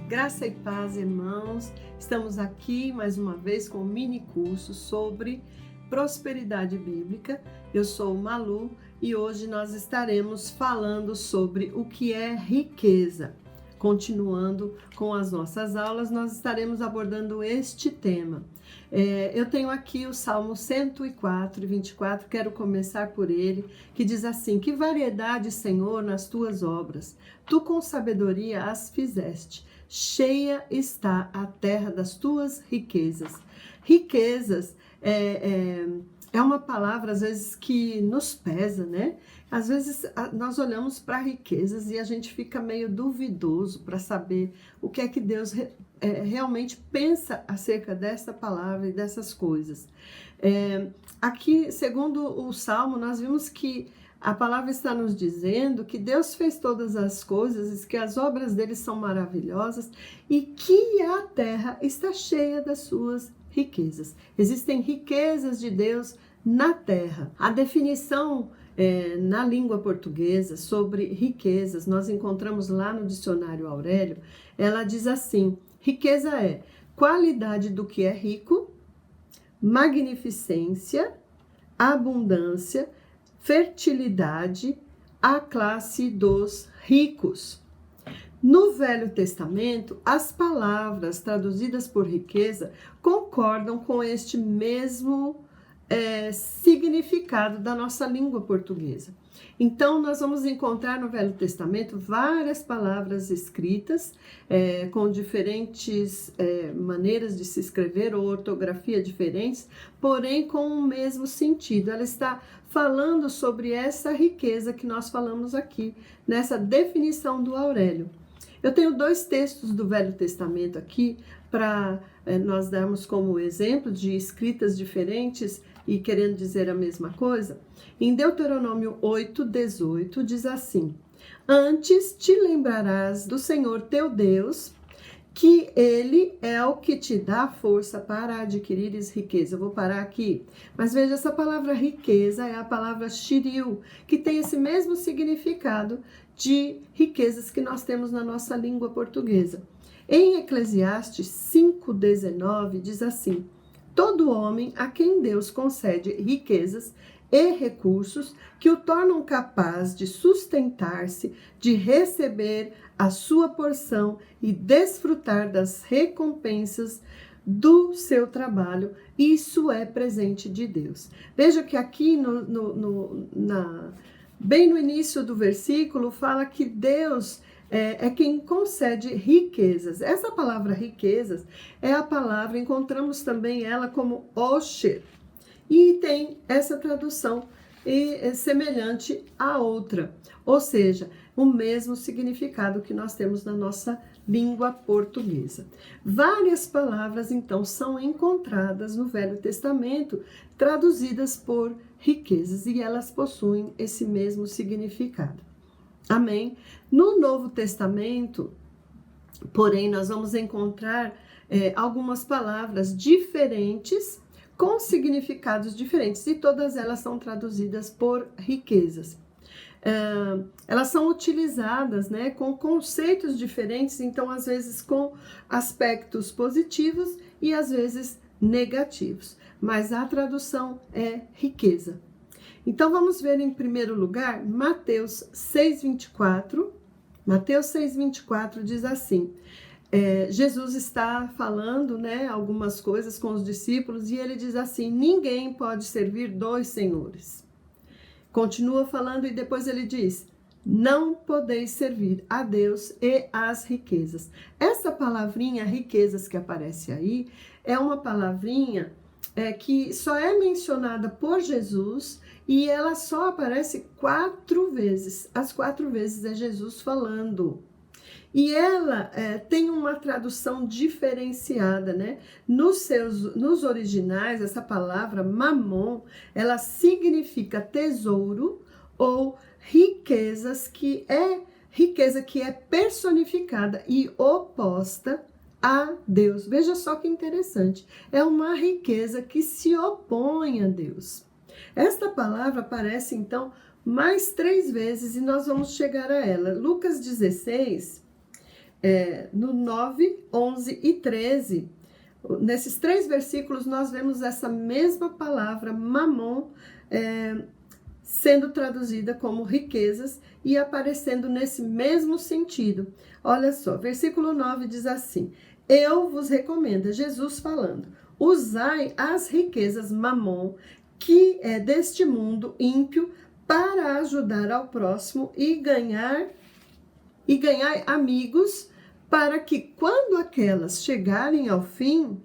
Graça e paz, irmãos. Estamos aqui mais uma vez com um mini curso sobre prosperidade bíblica. Eu sou Malu e hoje nós estaremos falando sobre o que é riqueza. Continuando com as nossas aulas, nós estaremos abordando este tema. Eu tenho aqui o Salmo 104 e 24, quero começar por ele, que diz assim: Que variedade, Senhor, nas tuas obras, tu com sabedoria as fizeste, cheia está a terra das tuas riquezas. Riquezas é uma palavra, às vezes, que nos pesa, né? Às vezes, nós olhamos para riquezas e a gente fica meio duvidoso para saber o que é que Deus realmente pensa acerca dessa palavra e dessas coisas. Aqui, segundo o Salmo, nós vimos que a palavra está nos dizendo que Deus fez todas as coisas, que as obras dele são maravilhosas e que a terra está cheia das suas riquezas. Existem riquezas de Deus na terra. A definição na língua portuguesa sobre riquezas, nós encontramos lá no dicionário Aurélio, ela diz assim: riqueza é qualidade do que é rico, magnificência, abundância, fertilidade, a classe dos ricos. No Velho Testamento, as palavras traduzidas por riqueza concordam com este mesmo significado da nossa língua portuguesa. Então, nós vamos encontrar no Velho Testamento várias palavras escritas com diferentes maneiras de se escrever ou ortografia diferentes, porém com o mesmo sentido. Ela está falando sobre essa riqueza que nós falamos aqui, nessa definição do Aurélio. Eu tenho dois textos do Velho Testamento aqui para nós darmos como exemplo de escritas diferentes e querendo dizer a mesma coisa. Em Deuteronômio 8:18 diz assim: Antes te lembrarás do Senhor teu Deus, que ele é o que te dá força para adquirires riqueza. Eu vou parar aqui, mas veja, essa palavra riqueza é a palavra shiril, que tem esse mesmo significado de riquezas que nós temos na nossa língua portuguesa. Em Eclesiastes 5:19 diz assim: Todo homem a quem Deus concede riquezas e recursos que o tornam capaz de sustentar-se, de receber a sua porção e desfrutar das recompensas do seu trabalho, isso é presente de Deus. Veja que aqui bem no início do versículo fala que Deus é quem concede riquezas. Essa palavra riquezas é a palavra, encontramos também ela como osher, e tem essa tradução semelhante à outra, ou seja, o mesmo significado que nós temos na nossa língua portuguesa. Várias palavras, então, são encontradas no Velho Testamento, traduzidas por riquezas, e elas possuem esse mesmo significado. Amém? No Novo Testamento, porém, nós vamos encontrar algumas palavras diferentes, com significados diferentes, e todas elas são traduzidas por riquezas. Elas são utilizadas, né, com conceitos diferentes, então às vezes com aspectos positivos e às vezes negativos, mas a tradução é riqueza. Então vamos ver em primeiro lugar Mateus 6:24. Mateus 6:24 diz assim: Jesus está falando, né, algumas coisas com os discípulos e ele diz assim: ninguém pode servir dois senhores. Continua falando e depois ele diz: não podeis servir a Deus e às riquezas. Essa palavrinha riquezas que aparece aí é uma palavrinha que só é mencionada por Jesus e ela só aparece 4 vezes. As 4 vezes é Jesus falando. E ela tem uma tradução diferenciada, né? Nos originais, essa palavra mamon, ela significa tesouro ou riquezas, que é riqueza que é personificada e oposta a Deus. Veja só que interessante, é uma riqueza que se opõe a Deus. Esta palavra aparece então mais 3 vezes e nós vamos chegar a ela. Lucas 16 no 9, 11 e 13. Nesses 3 versículos nós vemos essa mesma palavra mamon sendo traduzida como riquezas e aparecendo nesse mesmo sentido. Olha só, versículo 9 diz assim: eu vos recomendo, Jesus falando, usai as riquezas mamon, que é deste mundo ímpio, para ajudar ao próximo e ganhar amigos, para que quando aquelas chegarem ao fim,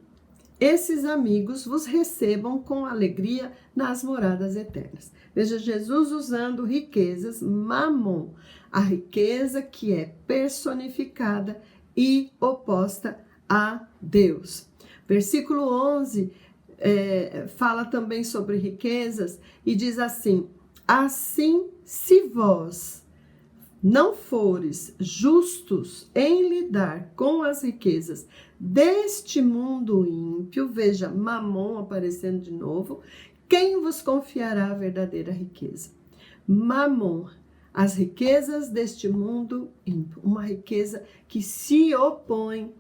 esses amigos vos recebam com alegria nas moradas eternas. Veja, Jesus usando riquezas, mamon, a riqueza que é personificada e oposta a Deus. Versículo 11 fala também sobre riquezas e diz assim: assim, se vós não fores justos em lidar com as riquezas deste mundo ímpio, veja, mamon aparecendo de novo, quem vos confiará a verdadeira riqueza? Mamon, as riquezas deste mundo ímpio, uma riqueza que se opõe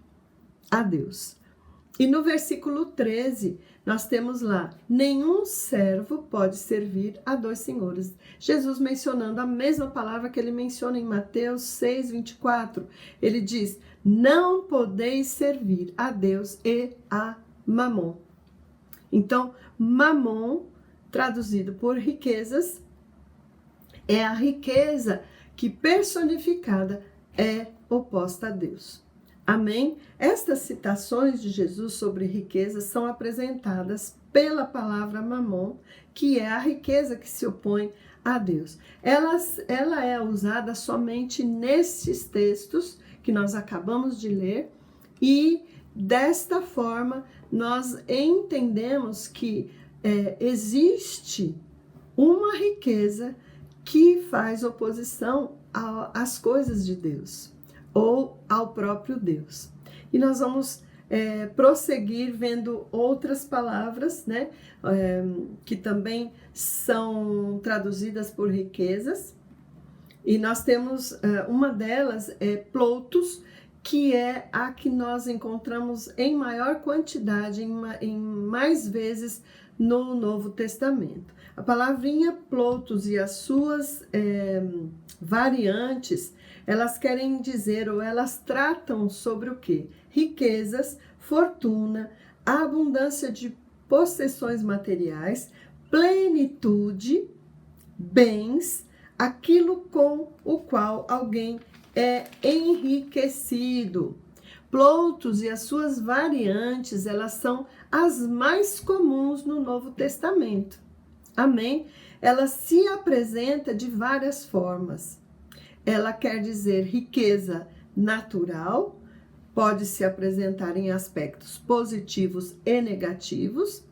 a Deus. E no versículo 13, nós temos lá: nenhum servo pode servir a 2 senhores. Jesus mencionando a mesma palavra que ele menciona em Mateus 6, 24. Ele diz: não podeis servir a Deus e a mamon. Então, mamon, traduzido por riquezas, é a riqueza que personificada é oposta a Deus. Amém? Estas citações de Jesus sobre riquezas são apresentadas pela palavra mamon, que é a riqueza que se opõe a Deus. Ela é usada somente nesses textos que nós acabamos de ler, e desta forma nós entendemos que existe uma riqueza que faz oposição às coisas de Deus, ou ao próprio Deus. E nós vamos prosseguir vendo outras palavras, né, que também são traduzidas por riquezas. E nós temos, uma delas é ploutos, que é a que nós encontramos em maior quantidade, em mais vezes no Novo Testamento. A palavrinha ploutos e as suas variantes, elas querem dizer, ou elas tratam sobre o quê? Riquezas, fortuna, abundância de possessões materiais, plenitude, bens, aquilo com o qual alguém é enriquecido. Ploutos e as suas variantes, elas são as mais comuns no Novo Testamento. Amém? Ela se apresenta de várias formas. Ela quer dizer riqueza natural, pode se apresentar em aspectos positivos e negativos,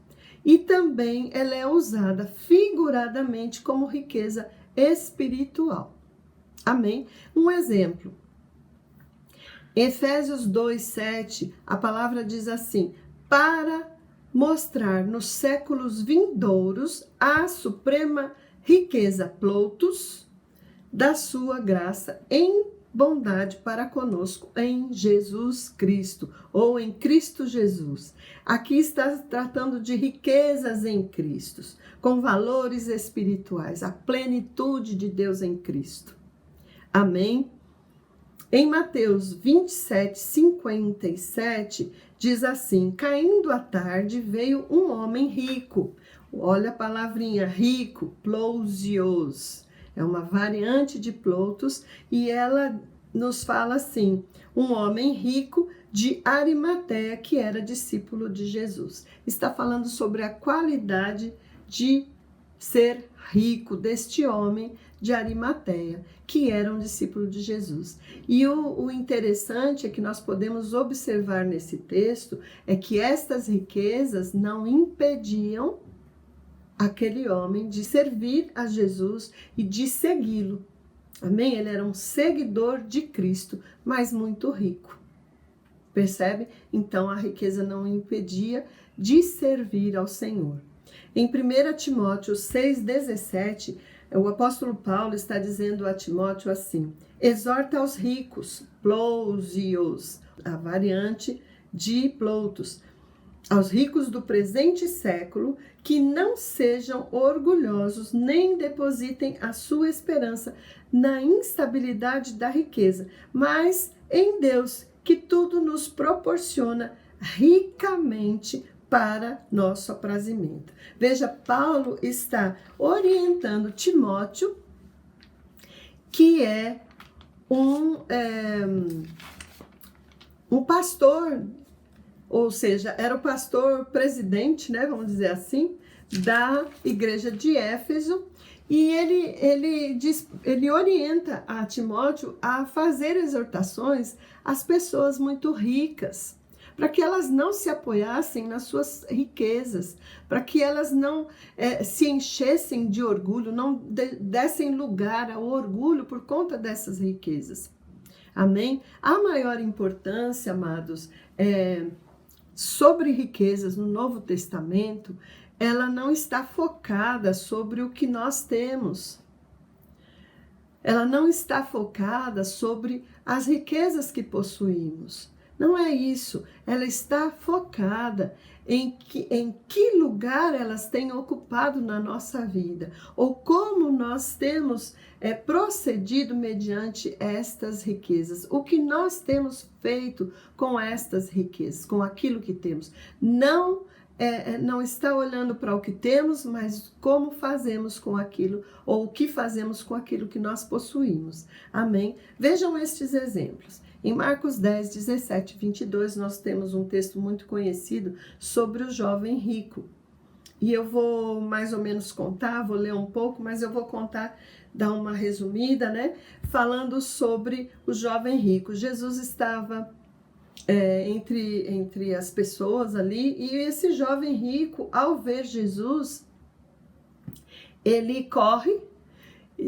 e também ela é usada figuradamente como riqueza espiritual. Amém? Um exemplo. Efésios 2:7, a palavra diz assim: para mostrar nos séculos vindouros a suprema riqueza ploutos da sua graça em bondade para conosco em Jesus Cristo, ou em Cristo Jesus. Aqui está tratando de riquezas em Cristo, com valores espirituais, a plenitude de Deus em Cristo. Amém? Em Mateus 27:57, diz assim: caindo a tarde, veio um homem rico. Olha a palavrinha rico, plousios. É uma variante de ploutos, e ela nos fala assim: um homem rico de Arimateia, que era discípulo de Jesus. Está falando sobre a qualidade de ser rico deste homem de Arimateia, que era um discípulo de Jesus. E o interessante é que nós podemos observar nesse texto é que estas riquezas não impediam aquele homem de servir a Jesus e de segui-lo. Amém? Ele era um seguidor de Cristo, mas muito rico. Percebe? Então a riqueza não o impedia de servir ao Senhor. Em 1 Timóteo 6,17, O apóstolo Paulo está dizendo a Timóteo assim: exorta aos ricos, plousios, a variante de ploutos, aos ricos do presente século, que não sejam orgulhosos, nem depositem a sua esperança na instabilidade da riqueza, mas em Deus, que tudo nos proporciona ricamente para nosso aprazimento. Veja, Paulo está orientando Timóteo, que é um pastor, ou seja, era o pastor presidente, né, vamos dizer assim, da igreja de Éfeso, e ele orienta a Timóteo a fazer exortações às pessoas muito ricas, para que elas não se apoiassem nas suas riquezas, para que elas não se enchessem de orgulho, não dessem lugar ao orgulho por conta dessas riquezas. Amém? A maior importância, amados, sobre riquezas no Novo Testamento, ela não está focada sobre o que nós temos. Ela não está focada sobre as riquezas que possuímos. Não é isso. Ela está focada em que lugar elas têm ocupado na nossa vida, ou como nós temos procedido mediante estas riquezas, o que nós temos feito com estas riquezas, com aquilo que temos. Não está olhando para o que temos, mas como fazemos com aquilo, ou o que fazemos com aquilo que nós possuímos. Amém? Vejam estes exemplos. Em Marcos 10, 17 e 22, nós temos um texto muito conhecido sobre o jovem rico. E eu vou mais ou menos contar, vou ler um pouco, mas eu vou contar, dar uma resumida, né? Falando sobre o jovem rico. Jesus estava entre as pessoas ali, e esse jovem rico, ao ver Jesus, ele corre,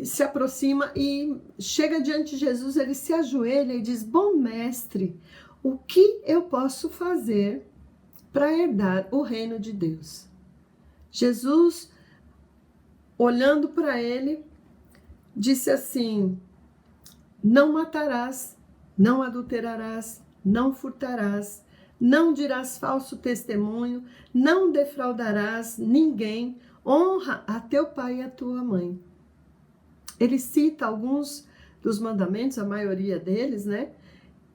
se aproxima e chega diante de Jesus, ele se ajoelha e diz: bom mestre, o que eu posso fazer para herdar o reino de Deus? Jesus, olhando para ele, disse assim: não matarás, não adulterarás, não furtarás, não dirás falso testemunho, não defraudarás ninguém, honra a teu pai e a tua mãe. Ele cita alguns dos mandamentos, a maioria deles, né?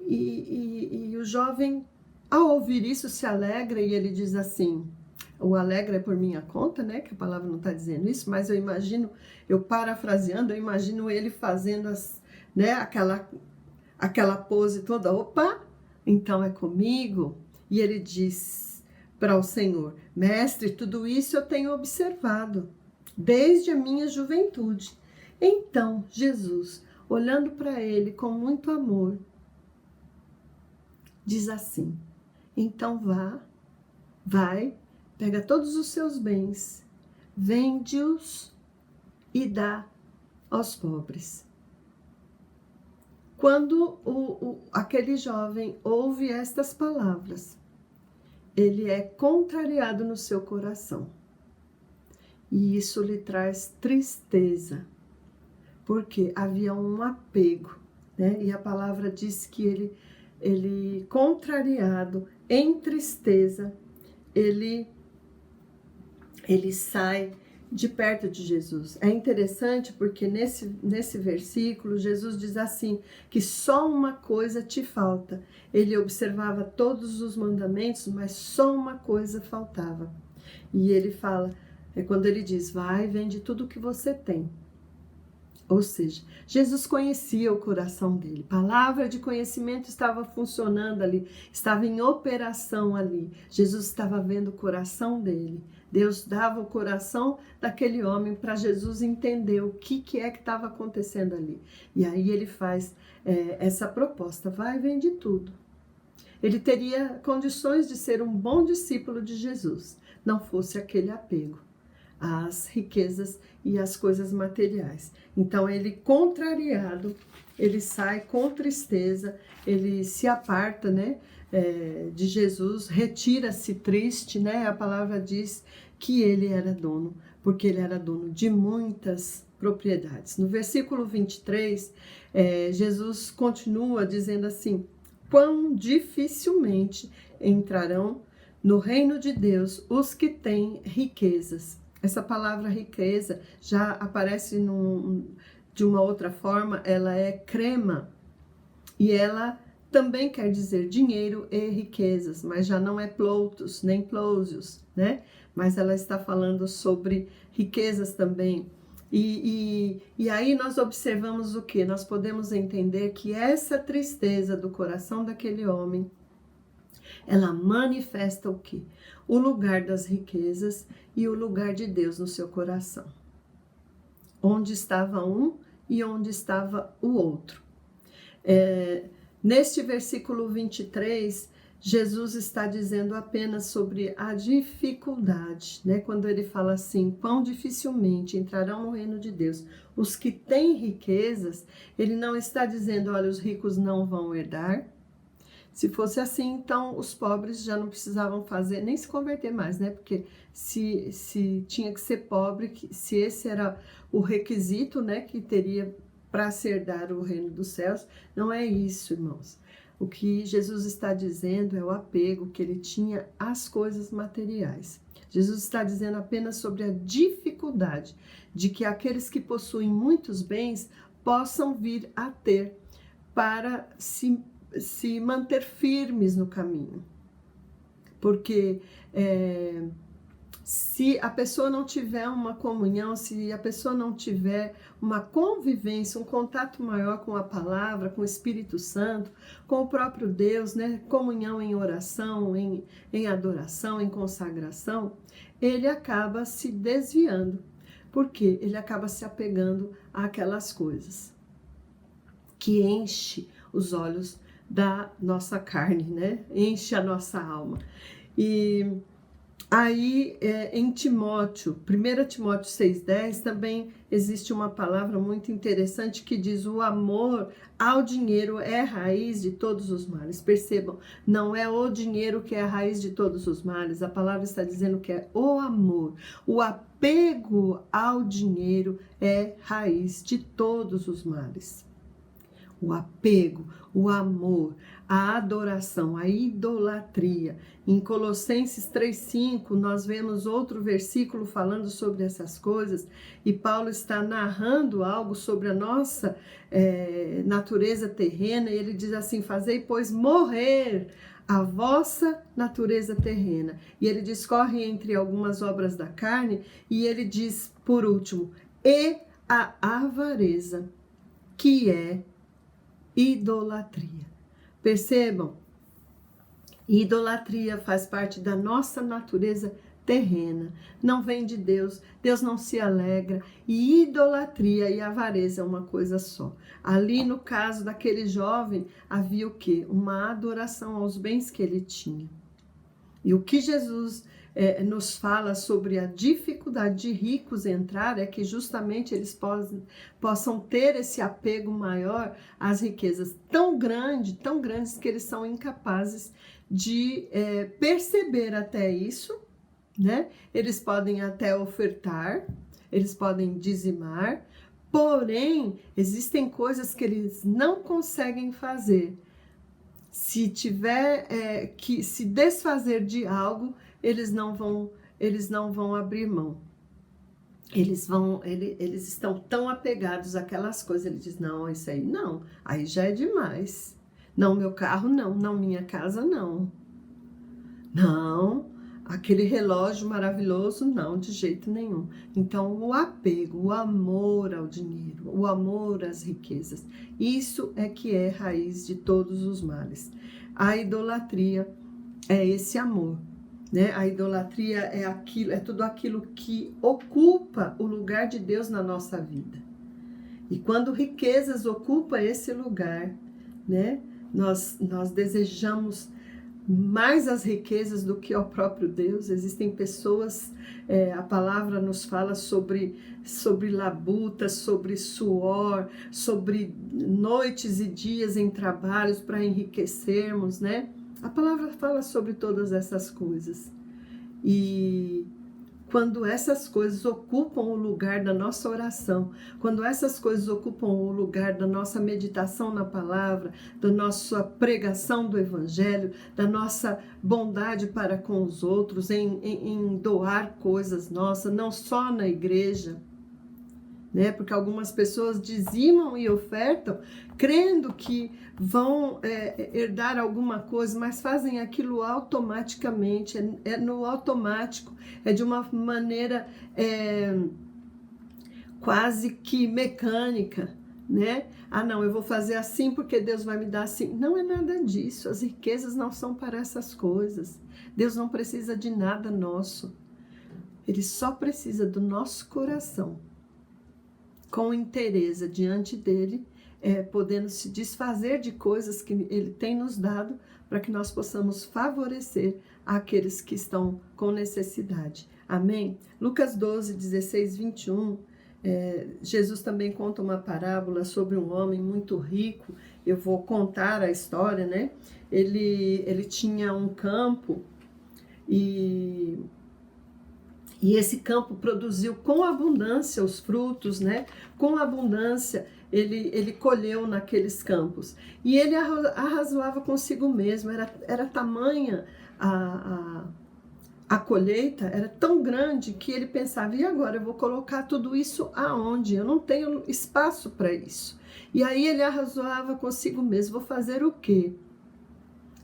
E o jovem, ao ouvir isso, se alegra e ele diz assim, o alegra é por minha conta, né? Que a palavra não está dizendo isso, mas eu imagino, eu parafraseando, eu imagino ele fazendo aquela pose toda, opa, então é comigo. E ele diz para o Senhor: mestre, tudo isso eu tenho observado desde a minha juventude. Então, Jesus, olhando para ele com muito amor, diz assim: então vai, pega todos os seus bens, vende-os e dá aos pobres. Quando aquele jovem ouve estas palavras, ele é contrariado no seu coração. E isso lhe traz tristeza, porque havia um apego, né? E a palavra diz que ele contrariado, em tristeza, ele sai de perto de Jesus. É interessante porque nesse versículo, Jesus diz assim, que só uma coisa te falta. Ele observava todos os mandamentos, mas só uma coisa faltava. E ele fala, quando ele diz, vai, vende tudo o que você tem. Ou seja, Jesus conhecia o coração dele. Palavra de conhecimento estava funcionando ali, estava em operação ali. Jesus estava vendo o coração dele. Deus dava o coração daquele homem para Jesus entender o que é que estava acontecendo ali. E aí ele faz essa proposta, vai, vende tudo. Ele teria condições de ser um bom discípulo de Jesus, não fosse aquele apego às riquezas e às coisas materiais. Então ele, contrariado, ele sai com tristeza, ele se aparta, né, de Jesus, retira-se triste, né? A palavra diz que ele era dono, porque ele era dono de muitas propriedades. No versículo 23, Jesus continua dizendo assim: quão dificilmente entrarão no reino de Deus os que têm riquezas. Essa palavra riqueza já aparece de uma outra forma, ela é crema, e ela também quer dizer dinheiro e riquezas, mas já não é ploutos, nem plósios, né? Mas ela está falando sobre riquezas também. E aí nós observamos o que? Nós podemos entender que essa tristeza do coração daquele homem, ela manifesta o que? O lugar das riquezas e o lugar de Deus no seu coração. Onde estava um e onde estava o outro. Neste versículo 23, Jesus está dizendo apenas sobre a dificuldade, né? Quando ele fala assim, quão dificilmente entrarão no reino de Deus os que têm riquezas, ele não está dizendo, olha, os ricos não vão herdar. Se fosse assim, então os pobres já não precisavam fazer, nem se converter mais, né? Porque se tinha que ser pobre, se esse era o requisito, né, que teria para se herdar o reino dos céus, não é isso, irmãos. O que Jesus está dizendo é o apego que ele tinha às coisas materiais. Jesus está dizendo apenas sobre a dificuldade de que aqueles que possuem muitos bens possam vir a ter para se manter firmes no caminho. Porque se a pessoa não tiver uma comunhão, se a pessoa não tiver uma convivência, um contato maior com a palavra, com o Espírito Santo, com o próprio Deus, né? Comunhão em oração, em adoração, em consagração, ele acaba se desviando. Porque ele acaba se apegando àquelas coisas que enche os olhos da nossa carne, né? Enche a nossa alma. E aí, em Timóteo, 1 Timóteo 6,10, também existe uma palavra muito interessante que diz: o amor ao dinheiro é a raiz de todos os males. Percebam, não é o dinheiro que é a raiz de todos os males, a palavra está dizendo que é o amor. O apego ao dinheiro é raiz de todos os males. O apego, o amor, a adoração, a idolatria. Em Colossenses 3,5, nós vemos outro versículo falando sobre essas coisas, e Paulo está narrando algo sobre a nossa natureza terrena, e ele diz assim: fazei, pois, morrer a vossa natureza terrena. E ele discorre entre algumas obras da carne, e ele diz, por último, e a avareza, que é idolatria. Percebam? Idolatria faz parte da nossa natureza terrena. Não vem de Deus. Deus não se alegra. E idolatria e avareza é uma coisa só. Ali no caso daquele jovem, havia o quê? Uma adoração aos bens que ele tinha. E o que Jesus nos fala sobre a dificuldade de ricos entrar é que justamente eles possam ter esse apego maior às riquezas tão grandes que eles são incapazes de perceber até isso, né? Eles podem até ofertar, eles podem dizimar, porém existem coisas que eles não conseguem fazer. Se tiver que se desfazer de algo, eles não vão abrir mão. Eles estão tão apegados àquelas coisas. Ele diz: não, isso aí não, aí já é demais. Não, meu carro não, minha casa não. Não, aquele relógio maravilhoso não, de jeito nenhum. Então o apego, o amor ao dinheiro, o amor às riquezas, isso é que é raiz de todos os males. A idolatria é esse amor. Né? A idolatria é tudo aquilo que ocupa o lugar de Deus na nossa vida. E quando riquezas ocupam esse lugar, né, nós desejamos mais as riquezas do que ao próprio Deus. Existem pessoas, a palavra nos fala sobre labuta, sobre suor, sobre noites e dias em trabalhos para enriquecermos, né? A palavra fala sobre todas essas coisas. E quando essas coisas ocupam o lugar da nossa oração, quando essas coisas ocupam o lugar da nossa meditação na palavra, da nossa pregação do evangelho, da nossa bondade para com os outros, em doar coisas nossas, não só na igreja, né? Porque algumas pessoas dizimam e ofertam, crendo que vão herdar alguma coisa, mas fazem aquilo automaticamente, é no automático, é de uma maneira quase que mecânica, né? Ah, não, eu vou fazer assim porque Deus vai me dar assim. Não é nada disso, as riquezas não são para essas coisas. Deus não precisa de nada nosso, Ele só precisa do nosso coração, com inteireza diante dele, podendo se desfazer de coisas que ele tem nos dado, para que nós possamos favorecer aqueles que estão com necessidade. Amém? Lucas 12, 16, 21, Jesus também conta uma parábola sobre um homem muito rico. Eu vou contar a história, né? Ele tinha um campo e esse campo produziu com abundância os frutos, né? Com abundância ele colheu naqueles campos. E ele arrazoava consigo mesmo, era tamanha a colheita, era tão grande que ele pensava, e agora eu vou colocar tudo isso aonde? Eu não tenho espaço para isso. E aí ele arrazoava consigo mesmo, vou fazer o quê?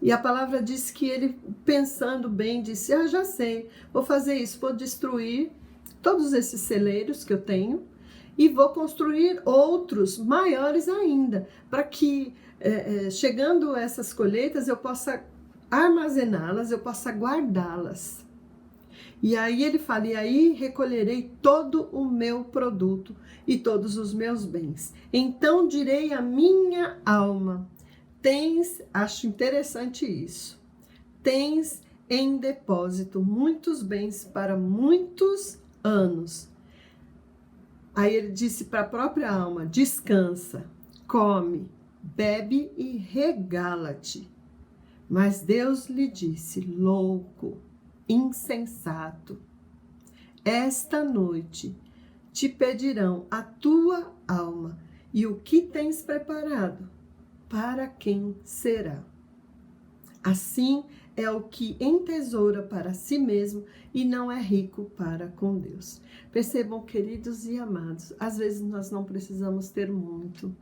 E a palavra diz que ele, pensando bem, disse, já sei, vou fazer isso, vou destruir todos esses celeiros que eu tenho e vou construir outros maiores ainda, para que, chegando essas colheitas, eu possa armazená-las, eu possa guardá-las. E aí ele fala, e aí recolherei todo o meu produto e todos os meus bens. Então direi à minha alma, acho interessante isso, tens em depósito muitos bens para muitos anos. Aí ele disse para a própria alma, descansa, come, bebe e regala-te. Mas Deus lhe disse, louco, insensato, esta noite te pedirão a tua alma, e o que tens preparado? Para quem será? Assim é o que entesoura para si mesmo e não é rico para com Deus. Percebam, queridos e amados, às vezes nós não precisamos ter muito,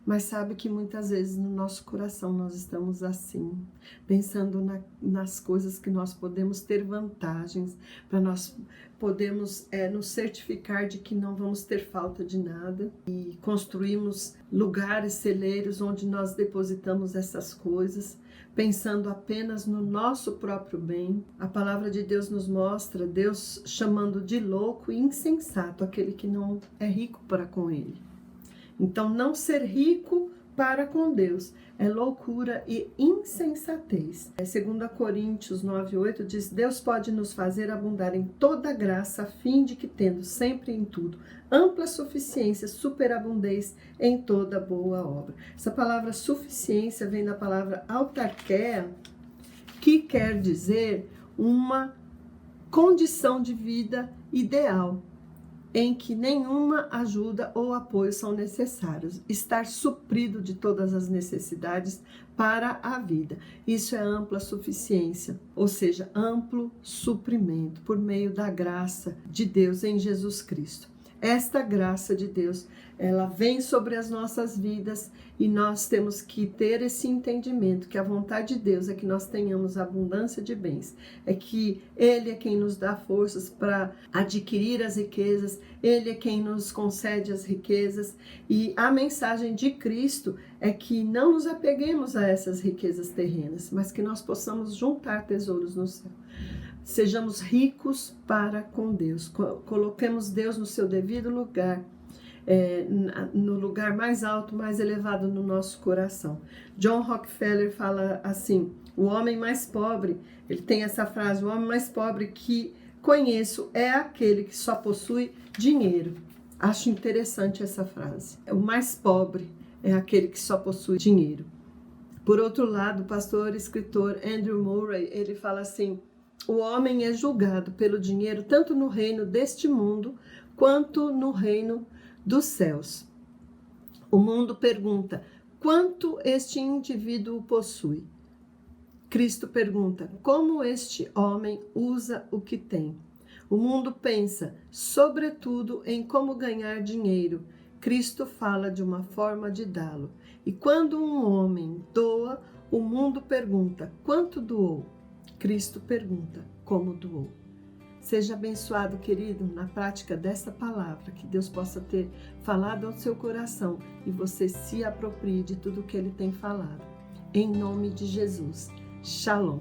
mas sabe que muitas vezes no nosso coração nós estamos assim, pensando nas coisas que nós podemos ter vantagens, para nós podemos nos certificar de que não vamos ter falta de nada e construímos lugares, celeiros onde nós depositamos essas coisas, pensando apenas no nosso próprio bem. A palavra de Deus nos mostra Deus chamando de louco e insensato aquele que não é rico para com ele. Então, não ser rico para com Deus é loucura e insensatez. 2 Coríntios 9:8 diz, Deus pode nos fazer abundar em toda graça, a fim de que, tendo sempre em tudo ampla suficiência, superabundez em toda boa obra. Essa palavra suficiência vem da palavra autarquia, que quer dizer uma condição de vida ideal, em que nenhuma ajuda ou apoio são necessários. Estar suprido de todas as necessidades para a vida. Isso é ampla suficiência, ou seja, amplo suprimento por meio da graça de Deus em Jesus Cristo. Esta graça de Deus, ela vem sobre as nossas vidas e nós temos que ter esse entendimento que a vontade de Deus é que nós tenhamos abundância de bens, é que Ele é quem nos dá forças para adquirir as riquezas, Ele é quem nos concede as riquezas, e a mensagem de Cristo é que não nos apeguemos a essas riquezas terrenas, mas que nós possamos juntar tesouros no céu. Sejamos ricos para com Deus, coloquemos Deus no seu devido lugar, no lugar mais alto, mais elevado no nosso coração. John Rockefeller fala assim, o homem mais pobre, ele tem essa frase, o homem mais pobre que conheço é aquele que só possui dinheiro. Acho interessante essa frase. O mais pobre é aquele que só possui dinheiro. Por outro lado, o pastor e escritor Andrew Murray, ele fala assim, O homem é julgado pelo dinheiro tanto no reino deste mundo quanto no reino dos céus. O mundo pergunta: quanto este indivíduo possui? Cristo pergunta: como este homem usa o que tem? O mundo pensa, sobretudo, em como ganhar dinheiro. Cristo fala de uma forma de dá-lo. E quando um homem doa, o mundo pergunta: quanto doou? Cristo pergunta: como doou? Seja abençoado, querido, na prática dessa palavra, que Deus possa ter falado ao seu coração e você se aproprie de tudo que Ele tem falado. Em nome de Jesus. Shalom.